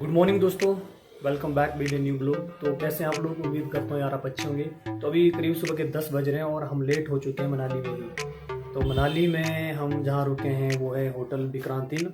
Good morning दोस्तों, welcome back with a new blog. तो कैसे हैं आप लोग? उम्मीद करता हूँ यार आप अच्छे होंगे। तो अभी करीब सुबह के 10 बज रहे हैं और हम लेट हो चुके हैं मनाली में ही। तो मनाली में हम जहाँ रुके हैं वो है होटल विक्रांत इन।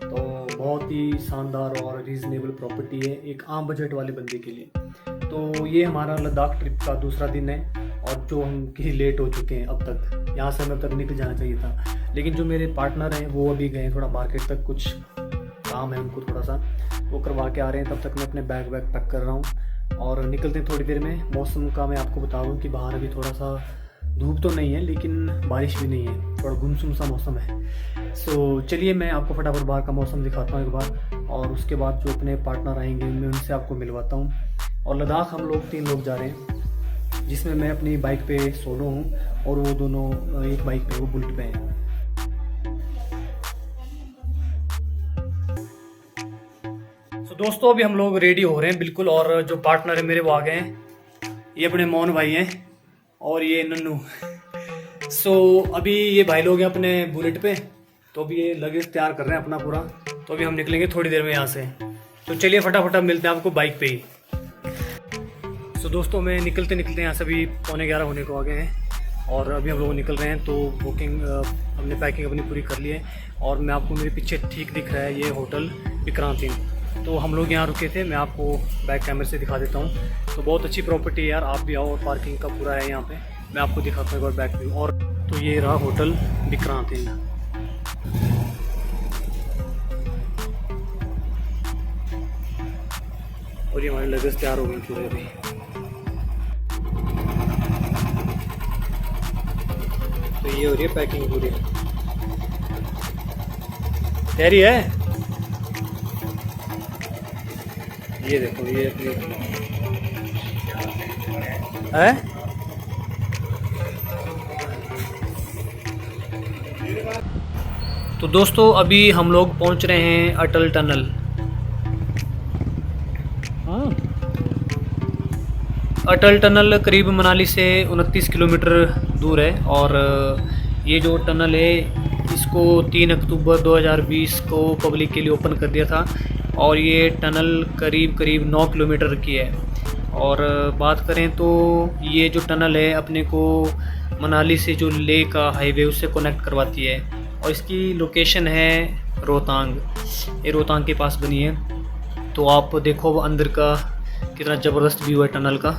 तो बहुत ही शानदार और रीज़नेबल प्रॉपर्टी है एक आम बजट वाले बंदे के लिए। तो ये हमारा लद्दाख ट्रिप का दूसरा दिन है और जो हम कहीं लेट हो चुके हैं अब तक। यहाँ से हमें अब तक निकल जाना चाहिए था, लेकिन जो मेरे पार्टनर हैं वो अभी गए थोड़ा मार्केट तक, कुछ काम है उनको थोड़ा सा, वो करवा के आ रहे हैं। तब तक मैं अपने बैग पैक कर रहा हूँ और निकलते हैं थोड़ी देर में। मौसम का मैं आपको बता दूँ कि बाहर अभी थोड़ा सा धूप तो नहीं है लेकिन बारिश भी नहीं है, थोड़ा गुमसुम सा मौसम है। सो चलिए मैं आपको फटाफट बाहर का मौसम दिखाता हूँ एक बार, और उसके बाद जो अपने पार्टनर आएंगे मैं उनसे आपको मिलवाता हूँ। और लद्दाख हम लोग 3 लोग जा रहे हैं, जिसमें मैं अपनी बाइक पे सोलो हूँ और वो दोनों एक बाइक पे, वो बुलेट पे हैं। तो दोस्तों अभी हम लोग रेडी हो रहे हैं बिल्कुल, और जो पार्टनर है मेरे वो आ गए हैं। ये अपने मोहन भाई हैं और ये नन्नू। सो अभी ये भाई लोग हैं अपने बुलेट पे, तो अभी ये लगेज तैयार कर रहे हैं अपना पूरा। तो अभी हम निकलेंगे थोड़ी देर में यहाँ से। तो चलिए फटाफट मिलते हैं आपको बाइक पे ही। सो दोस्तों मैं निकलते यहाँ से अभी 11:15 होने को आ गए हैं और अभी हम लोग निकल रहे हैं। तो बुकिंग हमने पैकिंग अपनी पूरी कर ली है और मैं आपको मेरे पीछे ठीक दिख रहा है ये होटल विक्रांत इन। तो हम लोग यहाँ रुके थे, मैं आपको बैक कैमरे से दिखा देता हूँ। तो बहुत अच्छी प्रॉपर्टी है यार, आप भी आओ। और पार्किंग का पूरा है यहाँ पे, मैं आपको दिखाता हूँ एक बार बैक व्यू। और तो ये रहा होटल विक्रांत इन। और ये हमारे लगेज तैयार हो गए पूरे अभी। तो ये हो रही है पैकिंग पूरी, तैयारी है। ये देखो ये है। तो दोस्तों अभी हम लोग पहुंच रहे हैं अटल टनल। अटल टनल करीब मनाली से 29 किलोमीटर दूर है। और ये जो टनल है इसको 3 अक्टूबर 2020 को पब्लिक के लिए ओपन कर दिया था और ये टनल करीब 9 किलोमीटर की है। और बात करें तो ये जो टनल है अपने को मनाली से जो लेह का हाईवे उससे कनेक्ट करवाती है। और इसकी लोकेशन है रोहतांग, ये रोहतांग के पास बनी है। तो आप देखो अंदर का कितना ज़बरदस्त व्यू है टनल का।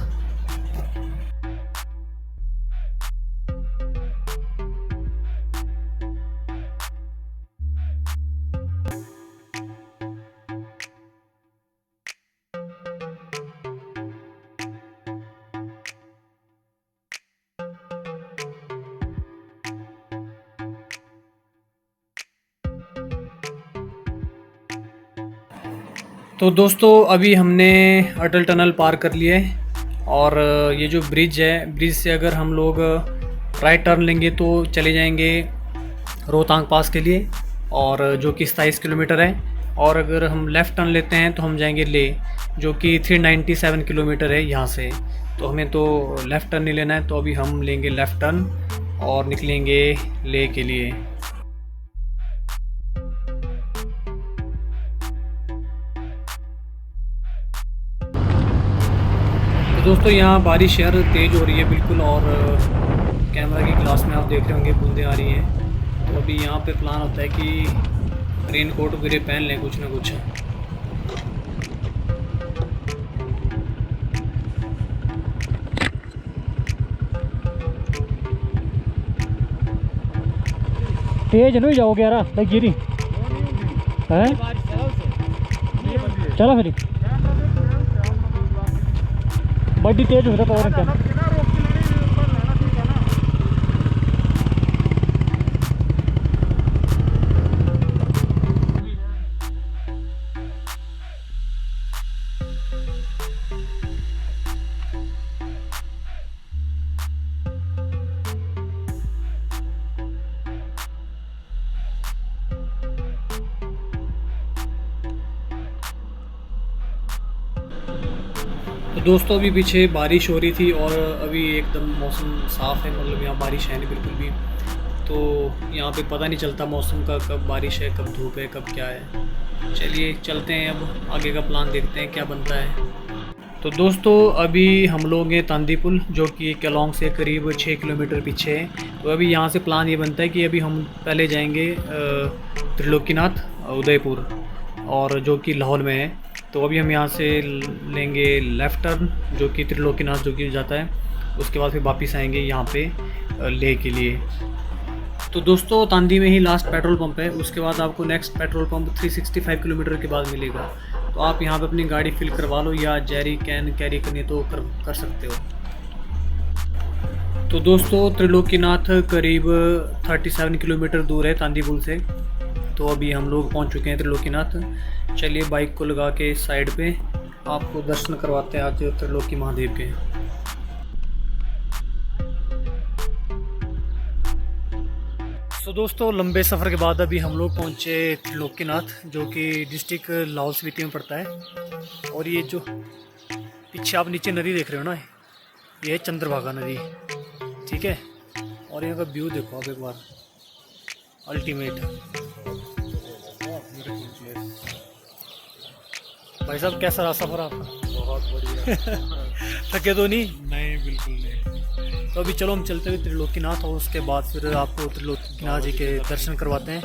तो दोस्तों अभी हमने अटल टनल पार कर लिया है और ये जो ब्रिज है, ब्रिज से अगर हम लोग राइट टर्न लेंगे तो चले जाएंगे रोहतांग पास के लिए, और जो कि 27 किलोमीटर है। और अगर हम लेफ़्ट टर्न लेते हैं तो हम जाएंगे लेह, जो कि 397 किलोमीटर है यहाँ से। तो हमें तो लेफ़्ट टर्न नहीं लेना है, तो अभी हम लेंगे लेफ़्ट टर्न और निकलेंगे लेह के लिए। दोस्तों यहाँ बारिश यार तेज़ हो रही है बिल्कुल, और कैमरा की ग्लास में आप देख रहे होंगे बूंदें आ रही हैं। तो अभी यहाँ पे प्लान होता है कि रेन कोट वगैरह पहन लें कुछ ना कुछ। तेज नहीं जाओगे यार, गिरी है। चलो फिर बड़ी तेज हो रहा है। तो दोस्तों अभी पीछे बारिश हो रही थी और अभी एकदम मौसम साफ़ है, मतलब यहाँ बारिश है नहीं बिल्कुल भी। तो यहाँ पे पता नहीं चलता मौसम का, कब बारिश है, कब धूप है, कब क्या है। चलिए चलते हैं, अब आगे का प्लान देखते हैं क्या बनता है। तो दोस्तों अभी हम लोग हैं तांदी पुल, जो कि केलोंग से करीब 6 किलोमीटर पीछे है। तो अभी यहाँ से प्लान ये बनता है कि अभी हम पहले जाएंगे त्रिलोकीनाथ उदयपुर, और जो कि लाहौर में है। तो अभी हम यहाँ से लेंगे लेफ़्ट टर्न, जो कि त्रिलोकीनाथ जो कि जाता है। उसके बाद फिर वापस आएंगे यहाँ पे लेह के लिए। तो दोस्तों तांदी में ही लास्ट पेट्रोल पंप है, उसके बाद आपको नेक्स्ट पेट्रोल पंप 365 किलोमीटर के बाद मिलेगा। तो आप यहाँ पे अपनी गाड़ी फिल करवा लो, या जेरी कैन कैरी करनी तो कर सकते हो। तो दोस्तों त्रिलोकीनाथ करीब 37 किलोमीटर दूर है तांदी पुल से। तो अभी हम लोग पहुँच चुके हैं त्रिलोकीनाथ। चलिए बाइक को लगा के साइड पे आपको दर्शन करवाते हैं आज त्रिलोकी महादेव के। तो दोस्तों लंबे सफ़र के बाद अभी हम लोग पहुँचे त्रिलोकीनाथ, जो कि डिस्ट्रिक्ट लाहौल स्पीति में पड़ता है। और ये जो पीछे आप नीचे नदी देख रहे हो ना, ये है चंद्रभागा नदी, ठीक है। और यहाँ का व्यू देखो आप एक बार, अल्टीमेट। भाई साहब कैसा रहा सफ़र आपका? बहुत बढ़िया। थके तो नहीं? नहीं, बिल्कुल नहीं। तो अभी चलो हम चलते हुए त्रिलोकीनाथ, और उसके बाद फिर आपको त्रिलोकीनाथ जी के दर्शन करवाते हैं।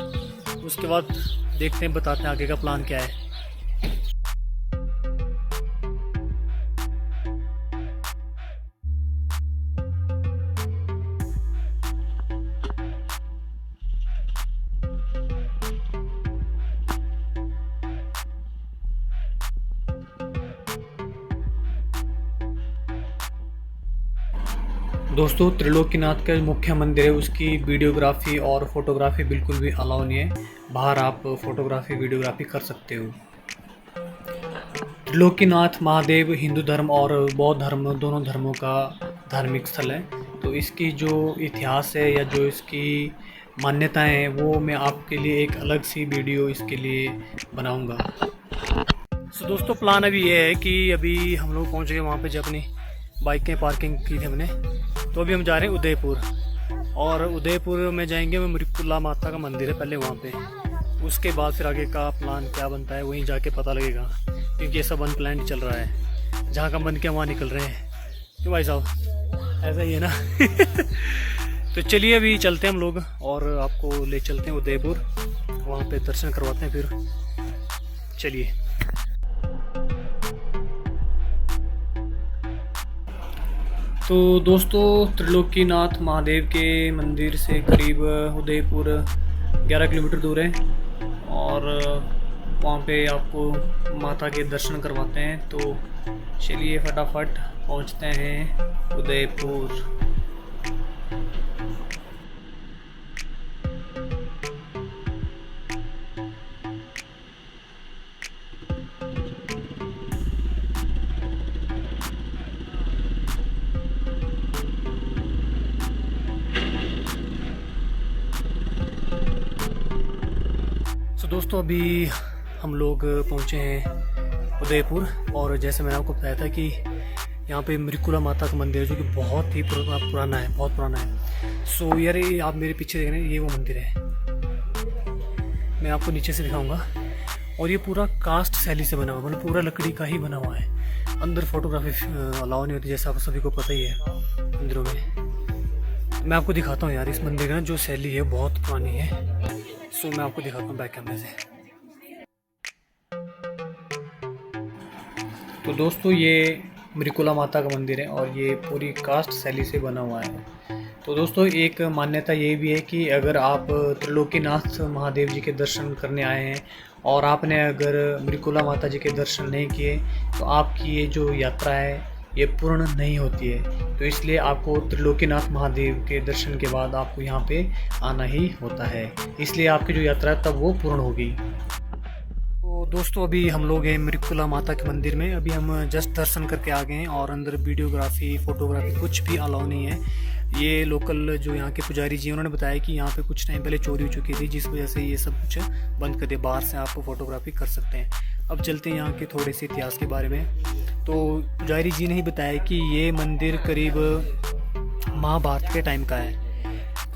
उसके बाद देखते हैं, बताते हैं आगे का प्लान क्या है। दोस्तों त्रिलोकीनाथ का मुख्य मंदिर है, उसकी वीडियोग्राफी और फोटोग्राफी बिल्कुल भी अलाउ नहीं है। बाहर आप फोटोग्राफी वीडियोग्राफी कर सकते हो। त्रिलोकीनाथ महादेव हिंदू धर्म और बौद्ध धर्म दोनों धर्मों का धार्मिक स्थल है। तो इसकी जो इतिहास है या जो इसकी मान्यताएं हैं, वो मैं आपके लिए एक अलग सी वीडियो इसके लिए बनाऊंगा। तो दोस्तों प्लान अभी ये है कि अभी हम लोग पहुँच गए वहाँ पे, जब अपनी बाइकें पार्किंग की थी हमने। तो अभी हम जा रहे हैं उदयपुर, और उदयपुर में जाएंगे, मैं मृकुला माता का मंदिर है पहले वहाँ पे। उसके बाद फिर आगे का प्लान क्या बनता है वहीं जाके पता लगेगा, क्योंकि ये सब अनप्लान्ड चल रहा है। जहाँ का मन किया वहाँ निकल रहे हैं, क्यों भाई साहब, ऐसा ही है ना। तो चलिए अभी चलते हैं हम लोग, और आपको ले चलते हैं उदयपुर, वहाँ पे दर्शन करवाते हैं फिर। चलिए। तो दोस्तों त्रिलोकीनाथ महादेव के मंदिर से करीब उदयपुर 11 किलोमीटर दूर है, और वहाँ पे आपको माता के दर्शन करवाते हैं। तो चलिए फटाफट पहुँचते हैं उदयपुर। दोस्तों अभी हम लोग पहुँचे हैं उदयपुर, और जैसे मैंने आपको बताया था कि यहाँ पे मृकुला माता का मंदिर है, जो कि बहुत ही पुराना है, बहुत पुराना है। सो यार ये आप मेरे पीछे देख रहे हैं, ये वो मंदिर है। मैं आपको नीचे से दिखाऊंगा। और ये पूरा कास्ट शैली से बना हुआ, मतलब पूरा लकड़ी का ही बना हुआ है। अंदर फोटोग्राफी अलाउ नहीं होती, जैसा आप सभी को पता ही है मंदिरों में। मैं आपको दिखाता हूँ यार, इस मंदिर का जो शैली है बहुत पुरानी है। सो मैं आपको दिखाता हूँ बैक कैमरे से। तो दोस्तों ये मृकुला माता का मंदिर है, और ये पूरी कास्ट शैली से बना हुआ है। तो दोस्तों एक मान्यता ये भी है कि अगर आप त्रिलोकीनाथ महादेव जी के दर्शन करने आए हैं, और आपने अगर मृकुला माता जी के दर्शन नहीं किए, तो आपकी ये जो यात्रा है ये पूर्ण नहीं होती है। तो इसलिए आपको त्रिलोकीनाथ महादेव के दर्शन के बाद आपको यहाँ पे आना ही होता है, इसलिए आपकी जो यात्रा है तब वो पूर्ण होगी। तो दोस्तों अभी हम लोग हैं मृकुला माता के मंदिर में। अभी हम जस्ट दर्शन करके आ गए हैं, और अंदर वीडियोग्राफी फोटोग्राफी कुछ भी अलाउ नहीं है। ये लोकल जो यहाँ के पुजारी जी उन्होंने बताया कि यहाँ पे कुछ टाइम पहले चोरी हो चुकी थी, जिस वजह से ये सब कुछ बंद कर दिया। बाहर से आप फोटोग्राफी कर सकते हैं। अब चलते हैं यहाँ के थोड़े से इतिहास के बारे में। तो पुजारी जी ने ही बताया कि ये मंदिर करीब महाभारत के टाइम का है,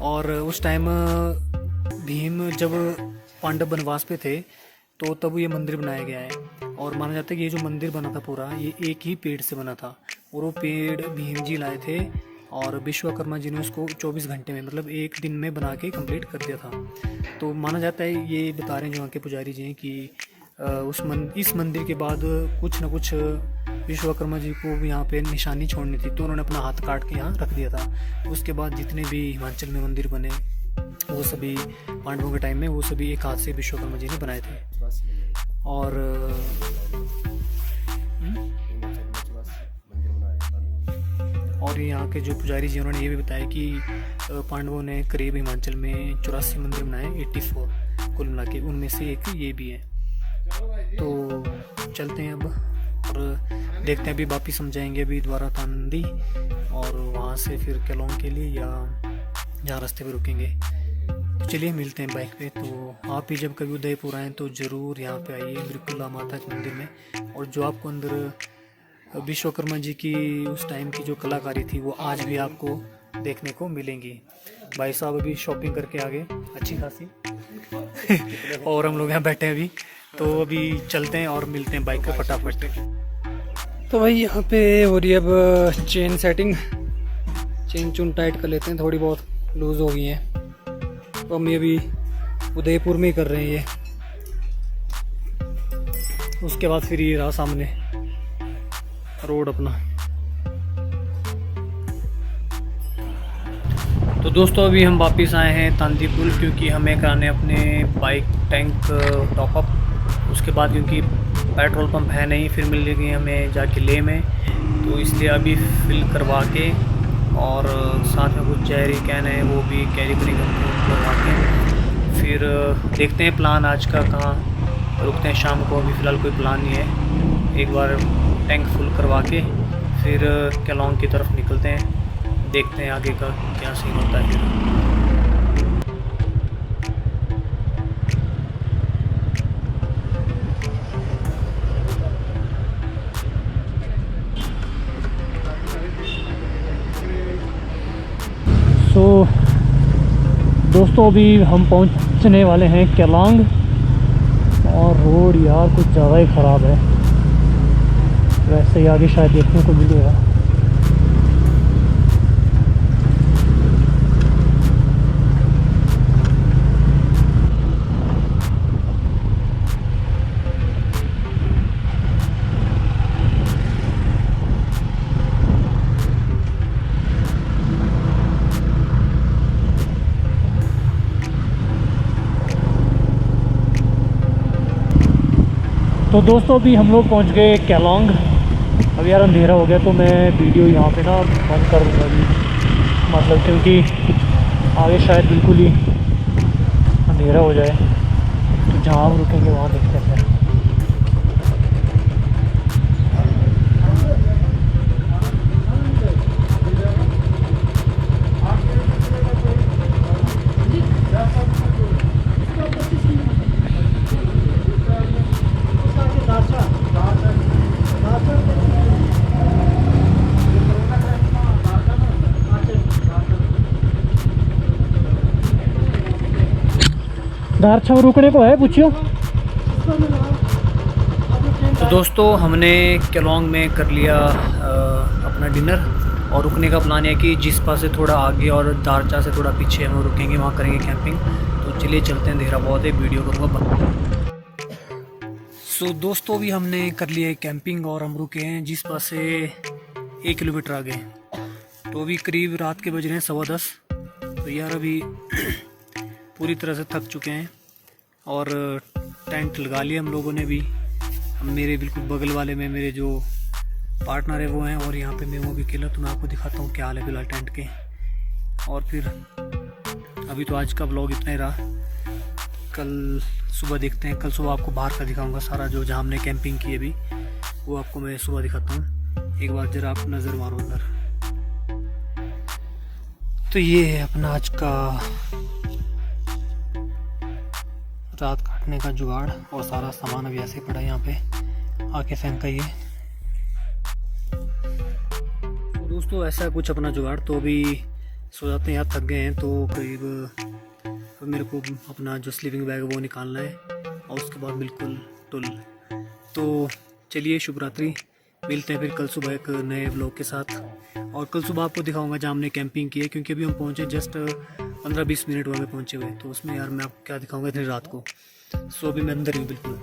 और उस टाइम भीम जब पांडव वनवास पे थे तो तब ये मंदिर बनाया गया है। और माना जाता है कि ये जो मंदिर बना था पूरा ये एक ही पेड़ से बना था और वो पेड़ भीम जी लाए थे और विश्वकर्मा जी ने उसको 24 घंटे में मतलब एक दिन में बना के कंप्लीट कर दिया था। तो माना जाता है, ये बता रहे हैं जो वहाँ के पुजारी जी हैं कि इस मंदिर के बाद कुछ न कुछ विश्वकर्मा जी को भी यहाँ पे निशानी छोड़नी थी, तो उन्होंने अपना हाथ काट के यहाँ रख दिया था। उसके बाद जितने भी हिमाचल में मंदिर बने वो सभी पांडवों के टाइम में वो सभी एक हाथ से विश्वकर्मा जी ने बनाए थे। और यहाँ के जो पुजारी जी उन्होंने ये भी बताया कि पांडवों ने करीब हिमाचल में 84 मंदिर बनाए, 84 कुल मिला के, उनमें से एक ये भी है। तो चलते हैं अब और देखते हैं, अभी वापिस हम जाएंगे अभी द्वारा तांदी और वहाँ से फिर केलोंग के लिए या जहाँ रास्ते पे रुकेंगे। तो चलिए मिलते हैं बाइक पे। तो आप भी जब कभी उदयपुर आएँ तो ज़रूर यहाँ पे आइए मृकुला माता के मंदिर में। और जो आपको अंदर विश्वकर्मा जी की उस टाइम की जो कलाकारी थी वो आज भी आपको देखने को मिलेंगी। भाई साहब अभी शॉपिंग करके आ गए अच्छी खासी और हम लोग यहाँ बैठे हैं अभी। तो अभी चलते हैं और मिलते हैं बाइक पे फटाफट। तो भाई यहाँ पे हो रही है अब चेन सेटिंग, चेन चून टाइट कर लेते हैं, थोड़ी बहुत लूज़ हो गई है। तो हम ये अभी उदयपुर में ही कर रहे हैं ये, उसके बाद फिर ये रहा सामने रोड अपना। तो दोस्तों अभी हम वापस आए हैं तांदी पुल, क्योंकि हमें कराने अपने बाइक टैंक टॉपअप। उसके बाद क्योंकि पेट्रोल पंप है नहीं, फिर मिल गई हमें जाके ले में, तो इसलिए अभी फिल करवा के और साथ में कुछ जहरी कैन है वो भी कैरी करेंगे करवा के। फिर देखते हैं प्लान आज का कहाँ रुकते हैं शाम को। अभी फ़िलहाल कोई प्लान नहीं है, एक बार टैंक फुल करवा के फिर केलोंग की तरफ निकलते हैं, देखते हैं आगे का क्या सीन होता है फिर। सो दोस्तों अभी हम पहुंचने वाले हैं केलोंग और रोड यार कुछ ज़्यादा ही ख़राब है, वैसे ही आगे शायद देखने को मिलेगा। तो दोस्तों अभी हम लोग पहुंच गए केलोंग। अब यार अंधेरा हो गया तो मैं वीडियो यहाँ पे ना बंद कर दूँगा अभी, मतलब क्योंकि आगे शायद बिल्कुल ही अंधेरा हो जाए। तो जहाँ हम रुकेंगे वहाँ देखते हैं। दारछा रुकने को है पूछियो। तो दोस्तों हमने केलोंग में कर लिया अपना डिनर और रुकने का प्लान है कि जिस्पा से थोड़ा आगे और दारचा से थोड़ा पीछे हम रुकेंगे, वहाँ करेंगे कैंपिंग। तो चलिए चलते हैं, अंधेरा बहुत है, वीडियो करूँगा बंद। सो दोस्तों भी हमने कर लिया है कैंपिंग और हम रुके हैं जिस्पा से 1 किलोमीटर आगे। तो अभी करीब रात के बज रहे हैं 10:15। तो यार अभी पूरी तरह से थक चुके हैं और टेंट लगा लिया हम लोगों ने भी। हम मेरे बिल्कुल बगल वाले में मेरे जो पार्टनर है वो हैं और यहाँ पे मैं वो भी अकेला। तो मैं आपको दिखाता हूँ क्या हाल है फिलहाल टेंट के। और फिर अभी तो आज का व्लॉग इतना ही रहा, कल सुबह देखते हैं। कल सुबह आपको बाहर का दिखाऊंगा सारा, जो जहाँ हमने कैंपिंग की अभी वो आपको मैं सुबह दिखाता हूँ। एक बार ज़रा आप नज़र मारो अंदर। तो ये है अपना आज का रात काटने का जुगाड़ और सारा सामान अभी ऐसे पड़ा है यहाँ पे आके फेंका ये। तो दोस्तों ऐसा कुछ अपना जुगाड़। तो अभी सो जाते हैं यार, थक गए हैं। तो करीब अब मेरे को अपना जो स्लीपिंग बैग है वो निकालना है और उसके बाद बिल्कुल टुल। तो चलिए, शुभ रात्रि, मिलते हैं फिर कल सुबह एक नए व्लॉग के साथ। और कल सुबह आपको दिखाऊंगा जहाँ हमने कैंपिंग की है, क्योंकि अभी हम पहुँचे जस्ट 15-20 मिनट हुआ हमें पहुँचे हुए। तो उसमें यार मैं आपको क्या दिखाऊंगा इतनी रात को। सो अभी मैं अंदर ही हूँ, बिल्कुल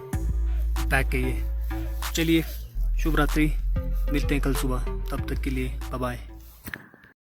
पैक है ये। चलिए, शुभ रात्रि, मिलते हैं कल सुबह, तब तक के लिए बाय बाय।